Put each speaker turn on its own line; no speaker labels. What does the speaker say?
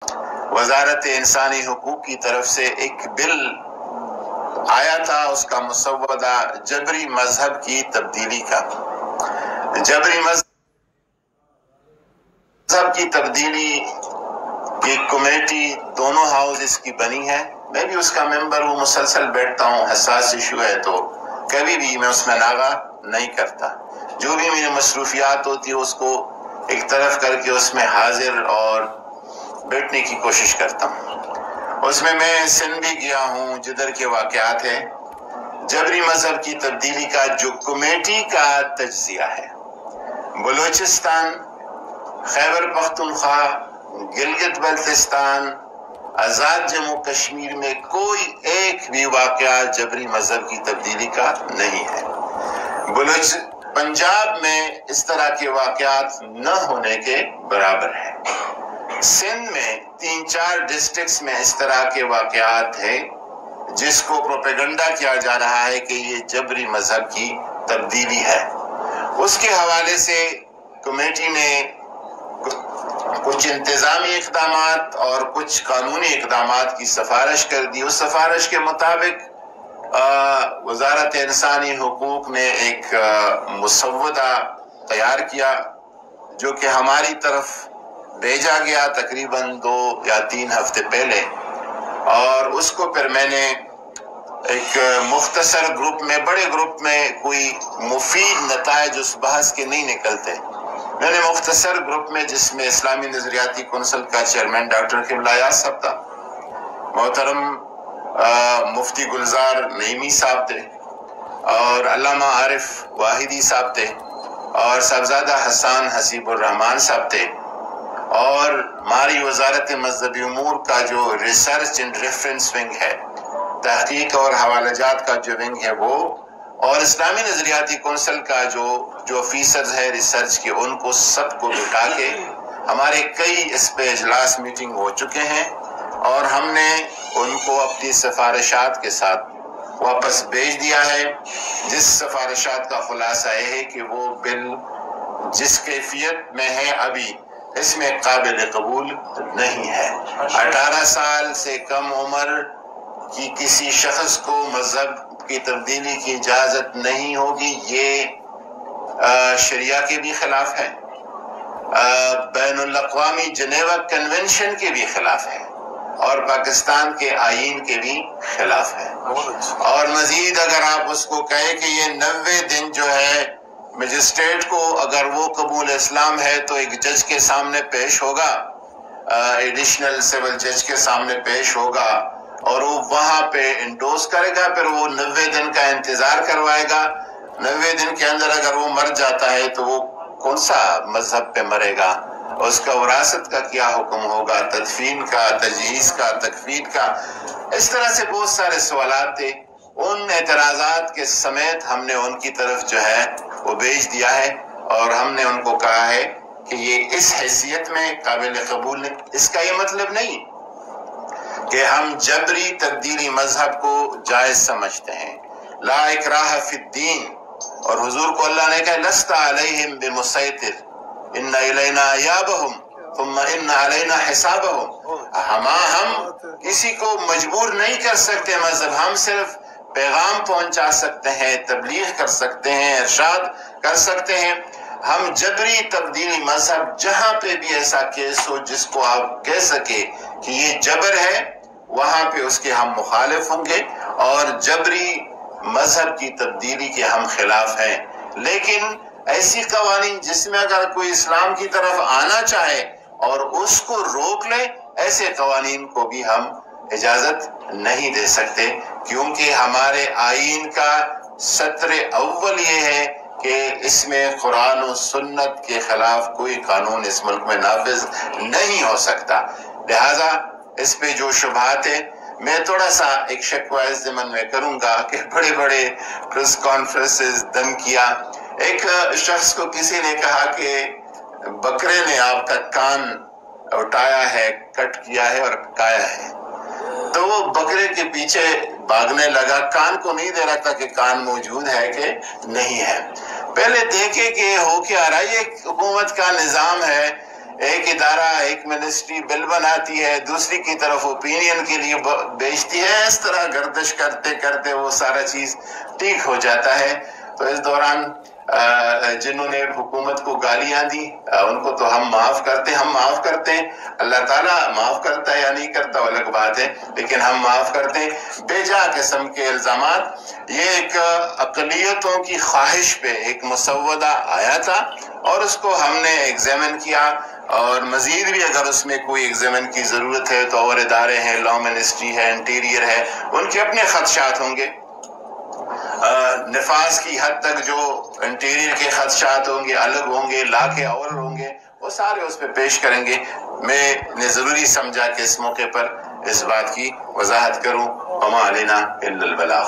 وزارت انسانی حقوق کی طرف سے ایک بل آیا تھا، اس کا مسودہ جبری مذہب کی تبدیلی کا۔ جبری مذہب کی تبدیلی کی کمیٹی دونوں ہاؤسز کی بنی ہے، میں بھی اس کا ممبر ہوں، مسلسل بیٹھتا ہوں، حساس ایشو ہے تو کبھی بھی میں اس میں ناغہ نہیں کرتا، جو بھی میری مصروفیات ہوتی ہے اس کو ایک طرف کر کے اس میں حاضر اور بیٹھنے کی کوشش کرتا ہوں۔ اس میں سندھ بھی گیا ہوں جدھر کے واقعات ہیں۔ جبری مذہب کی تبدیلی کا جو کمیٹی کا تجزیہ ہے، بلوچستان، خیبر پختونخوا، گلگت بلتستان، آزاد جموں کشمیر میں کوئی ایک بھی واقعہ جبری مذہب کی تبدیلی کا نہیں ہے۔ پنجاب میں اس طرح کے واقعات نہ ہونے کے برابر ہے۔ سندھ میں 3-4 ڈسٹرکٹس میں اس طرح کے واقعات ہیں جس کو پروپیگنڈا کیا جا رہا ہے کہ یہ جبری مذہب کی تبدیلی ہے۔ اس کے حوالے سے کمیٹی نے کچھ انتظامی اقدامات اور کچھ قانونی اقدامات کی سفارش کر دی۔ اس سفارش کے مطابق وزارت انسانی حقوق نے ایک مسودہ تیار کیا جو کہ ہماری طرف بھیجا گیا تقریباً 2 یا 3 ہفتے پہلے، اور اس کو پھر میں نے ایک مختصر گروپ میں، بڑے گروپ میں کوئی مفید نتائج اس بحث کے نہیں نکلتے، میں نے مختصر گروپ میں جس میں اسلامی نظریاتی کونسل کا چیئرمین ڈاکٹر قبلہ یاز صاحب تھا، محترم مفتی گلزار نعیمی صاحب تھے، اور علامہ عارف واحدی صاحب تھے، اور صاحبزادہ حسان حسیب الرحمان صاحب تھے، اور ہماری وزارت مذہبی امور کا جو ریسرچ اینڈ ریفرنس ونگ ہے، تحقیق اور حوالہ جات کا جو ونگ ہے وہ، اور اسلامی نظریاتی کونسل کا جو آفیسرز ہے ریسرچ کے، ان کو سب کو بٹھا کے ہمارے کئی اس پہ اجلاس میٹنگ ہو چکے ہیں، اور ہم نے ان کو اپنی سفارشات کے ساتھ واپس بھیج دیا ہے، جس سفارشات کا خلاصہ یہ ہے کہ وہ بل جس کیفیت میں ہے ابھی اس میں قابل قبول نہیں ہے۔ 18 سال سے کم عمر کی کسی شخص کو مذہب کی تبدیلی کی اجازت نہیں ہوگی، یہ شریعہ کے بھی خلاف ہے، بین الاقوامی جنیوا کنونشن کے بھی خلاف ہے، اور پاکستان کے آئین کے بھی خلاف ہے۔ اور مزید اگر آپ اس کو کہیں کہ یہ 90 دن جو ہے مجسٹریٹ کو اگر وہ قبول اسلام ہے تو ایک جج کے سامنے پیش ہوگا، ایڈیشنل سیول جج کے سامنے پیش ہوگا، اور وہ وہاں پہ انڈوز کرے گا، پھر وہ 90 دن کا انتظار کروائے گا، 90 دن کے اندر اگر وہ مر جاتا ہے تو وہ کون سا مذہب پہ مرے گا، اس کا وراثت کا کیا حکم ہوگا، تدفین کا، تجہیز کا، تکفین کا، اس طرح سے بہت سارے سوالات تھے۔ ان اعتراضات کے سمیت ہم نے ان کی طرف جو ہے وہ بھیج دیا ہے، اور ہم نے ان کو کہا ہے کہ یہ اس حیثیت میں قابل قبول نہیں۔ اس کا یہ مطلب نہیں کہ ہم جبری تبدیلی مذہب کو جائز سمجھتے ہیں، لا اکراہ فی الدین، اور حضور کو اللہ نے کہا لست علیہم بمسیطر ان الینا ایابہم ثم ان علینا حسابہم، ہم کسی کو مجبور نہیں کر سکتے مذہب، ہم صرف پیغام پہنچا سکتے ہیں، تبلیغ کر سکتے ہیں، ارشاد کر سکتے ہیں۔ ہم جبری تبدیلی مذہب جہاں پہ بھی ایسا کیس ہو جس کو آپ کہہ سکے کہ یہ جبر ہے، وہاں پہ اس کے ہم مخالف ہوں گے، اور جبری مذہب کی تبدیلی کے ہم خلاف ہیں۔ لیکن ایسی قوانین جس میں اگر کوئی اسلام کی طرف آنا چاہے اور اس کو روک لے، ایسے قوانین کو بھی ہم اجازت نہیں دے سکتے، کیونکہ ہمارے آئین کا سطر اول یہ ہے کہ اس میں قرآن و سنت کے خلاف کوئی قانون اس ملک میں نافذ نہیں ہو سکتا۔ لہٰذا اس پہ جو شبہات ہیں، میں تھوڑا سا ایک شکوہ اس ضمن میں کروں گا کہ بڑے بڑے پریس کانفرنسز دم کیا، ایک شخص کو کسی نے کہا کہ بکرے نے آپ کا کان اٹھایا ہے، کٹ کیا ہے اور کایا ہے، تو وہ بکرے کے پیچھے بھاگنے لگا، کان کو نہیں دے رہا تھا کہ کان موجود ہے کہ نہیں ہے۔ پہلے دیکھے کہ ہو کیا رہا، یہ حکومت کا نظام ہے، ایک ادارہ ایک منسٹری بل بناتی ہے، دوسری کی طرف اوپینین کے لیے بیچتی ہے، اس طرح گردش کرتے کرتے وہ سارا چیز ٹھیک ہو جاتا ہے۔ تو اس دوران جنہوں نے حکومت کو گالیاں دی ان کو تو ہم معاف کرتے ہیں، اللہ تعالیٰ معاف کرتا ہے یا نہیں کرتا وہ الگ بات ہے، لیکن ہم معاف کرتے ہیں۔ بے جا قسم کے الزامات، یہ ایک اقلیتوں کی خواہش پہ ایک مسودہ آیا تھا اور اس کو ہم نے ایگزامن کیا، اور مزید بھی اگر اس میں کوئی ایگزامن کی ضرورت ہے تو اور ادارے ہیں، لا منسٹری ہے، انٹیریئر ہے، ان کے اپنے خدشات ہوں گے۔ نفاذ کی حد تک جو انٹیریئر کے خدشات ہوں گے الگ ہوں گے، لا کے اور ہوں گے، وہ سارے اس پہ پیش کریں گے۔ میں نے ضروری سمجھا کہ اس موقع پر اس بات کی وضاحت کروں۔ وما علینا الا البلاغ۔